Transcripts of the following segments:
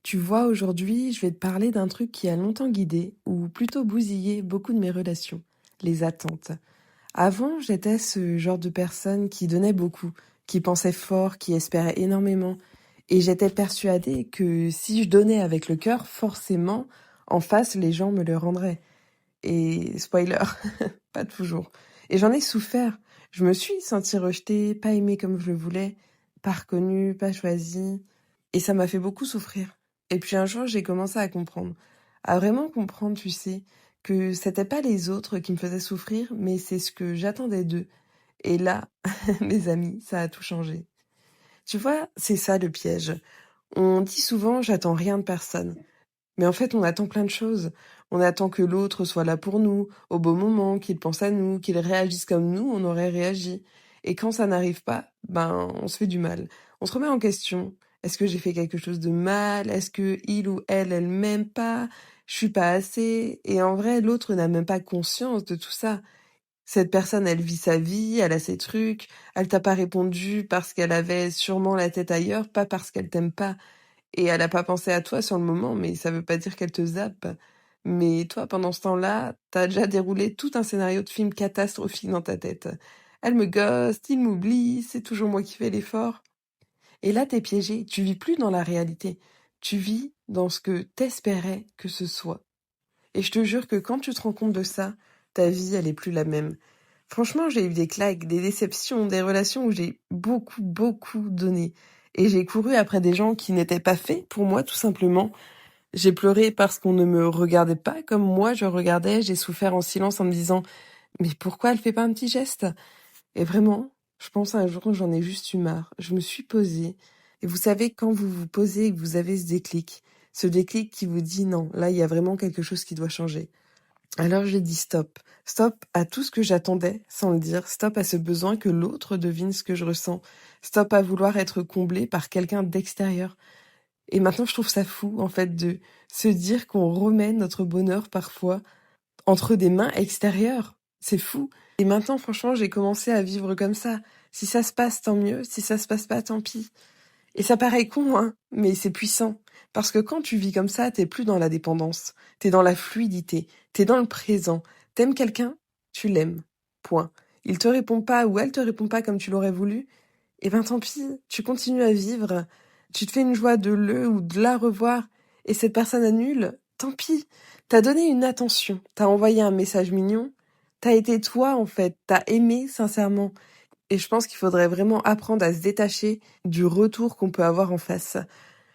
Tu vois, aujourd'hui, je vais te parler d'un truc qui a longtemps guidé, ou plutôt bousillé, beaucoup de mes relations, les attentes. Avant, j'étais ce genre de personne qui donnait beaucoup, qui pensait fort, qui espérait énormément, et j'étais persuadée que si je donnais avec le cœur, forcément, en face, les gens me le rendraient. Et spoiler, pas toujours. Et j'en ai souffert. Je me suis sentie rejetée, pas aimée comme je le voulais, pas reconnue, pas choisie. Et ça m'a fait beaucoup souffrir. Et puis un jour, j'ai commencé à comprendre. À vraiment comprendre, tu sais, que c'était pas les autres qui me faisaient souffrir, mais c'est ce que j'attendais d'eux. Et là, mes amis, ça a tout changé. Tu vois, c'est ça le piège. On dit souvent j'attends rien de personne. Mais en fait, on attend plein de choses. On attend que l'autre soit là pour nous, au beau moment, qu'il pense à nous, qu'il réagisse comme nous, on aurait réagi. Et quand ça n'arrive pas, ben, on se fait du mal. On se remet en question. Est-ce que j'ai fait quelque chose de mal? Est-ce que il ou elle m'aime pas? Je suis pas assez. Et en vrai, l'autre n'a même pas conscience de tout ça. Cette personne, elle vit sa vie, elle a ses trucs. Elle t'a pas répondu parce qu'elle avait sûrement la tête ailleurs, pas parce qu'elle t'aime pas. Et elle a pas pensé à toi sur le moment, mais ça veut pas dire qu'elle te zappe. Mais toi, pendant ce temps-là, t'as déjà déroulé tout un scénario de film catastrophique dans ta tête. Elle me ghost, il m'oublie, c'est toujours moi qui fais l'effort. Et là, t'es piégé, tu vis plus dans la réalité. Tu vis dans ce que t'espérais que ce soit. Et je te jure que quand tu te rends compte de ça, ta vie, elle est plus la même. Franchement, j'ai eu des claques, des déceptions, des relations où j'ai beaucoup, beaucoup donné. Et j'ai couru après des gens qui n'étaient pas faits pour moi, tout simplement. J'ai pleuré parce qu'on ne me regardait pas comme moi je regardais. J'ai souffert en silence en me disant, mais pourquoi elle fait pas un petit geste? Et vraiment, je pense à un jour où j'en ai juste eu marre. Je me suis posée. Et vous savez, quand vous vous posez et que vous avez ce déclic qui vous dit non, là, il y a vraiment quelque chose qui doit changer. Alors j'ai dit stop. Stop à tout ce que j'attendais sans le dire. Stop à ce besoin que l'autre devine ce que je ressens. Stop à vouloir être comblé par quelqu'un d'extérieur. Et maintenant, je trouve ça fou, en fait, de se dire qu'on remet notre bonheur parfois entre des mains extérieures. C'est fou. Et maintenant, franchement, j'ai commencé à vivre comme ça. Si ça se passe, tant mieux. Si ça se passe pas, tant pis. Et ça paraît con, hein, mais c'est puissant. Parce que quand tu vis comme ça, t'es plus dans la dépendance. T'es dans la fluidité. T'es dans le présent. T'aimes quelqu'un? Tu l'aimes. Point. Il te répond pas ou elle te répond pas comme tu l'aurais voulu. Eh ben tant pis. Tu continues à vivre. Tu te fais une joie de le ou de la revoir. Et cette personne annule. Tant pis. T'as donné une attention. T'as envoyé un message mignon. T'as été toi, en fait. T'as aimé sincèrement. Et je pense qu'il faudrait vraiment apprendre à se détacher du retour qu'on peut avoir en face.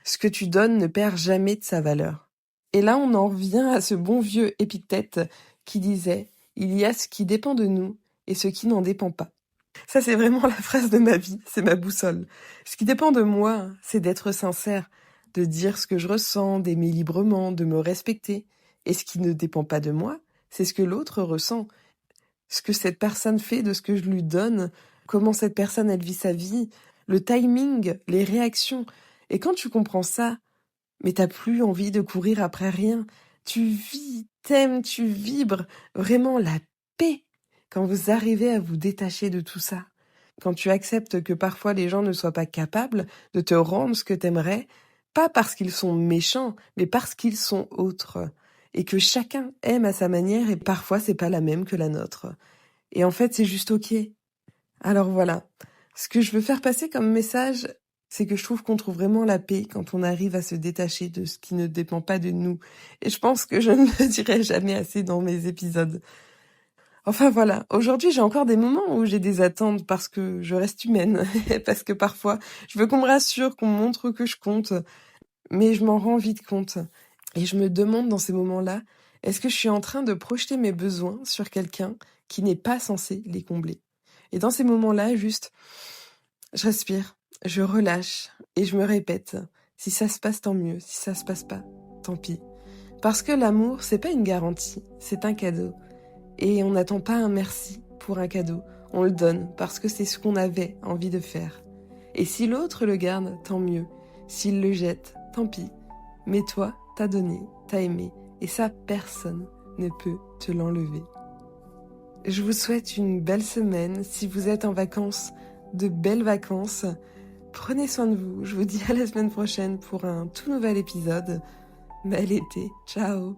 Ce que tu donnes ne perd jamais de sa valeur. Et là, on en revient à ce bon vieux Épictète qui disait « Il y a ce qui dépend de nous et ce qui n'en dépend pas ». Ça, c'est vraiment la phrase de ma vie, c'est ma boussole. Ce qui dépend de moi, c'est d'être sincère, de dire ce que je ressens, d'aimer librement, de me respecter. Et ce qui ne dépend pas de moi, c'est ce que l'autre ressent, ce que cette personne fait de ce que je lui donne, comment cette personne elle vit sa vie, le timing, les réactions. Et quand tu comprends ça, mais t'as plus envie de courir après rien. Tu vis, t'aimes, tu vibres vraiment la paix quand vous arrivez à vous détacher de tout ça. Quand tu acceptes que parfois les gens ne soient pas capables de te rendre ce que t'aimerais, pas parce qu'ils sont méchants, mais parce qu'ils sont autres. Et que chacun aime à sa manière et parfois c'est pas la même que la nôtre. Et en fait, c'est juste ok. Alors voilà. Ce que je veux faire passer comme message, c'est que je trouve qu'on trouve vraiment la paix quand on arrive à se détacher de ce qui ne dépend pas de nous. Et je pense que je ne le dirai jamais assez dans mes épisodes. Enfin voilà, aujourd'hui j'ai encore des moments où j'ai des attentes parce que je reste humaine, parce que parfois je veux qu'on me rassure, qu'on me montre que je compte, mais je m'en rends vite compte. Et je me demande dans ces moments-là, est-ce que je suis en train de projeter mes besoins sur quelqu'un qui n'est pas censé les combler? Et dans ces moments-là, juste, je respire, je relâche et je me répète, si ça se passe tant mieux, si ça se passe pas, tant pis. Parce que l'amour, c'est pas une garantie, c'est un cadeau. Et on n'attend pas un merci pour un cadeau, on le donne parce que c'est ce qu'on avait envie de faire. Et si l'autre le garde, tant mieux. S'il le jette, tant pis. Mais toi, t'as donné, t'as aimé, et ça, personne ne peut te l'enlever. Je vous souhaite une belle semaine. Si vous êtes en vacances, de belles vacances. Prenez soin de vous, je vous dis à la semaine prochaine pour un tout nouvel épisode. Bel été, ciao!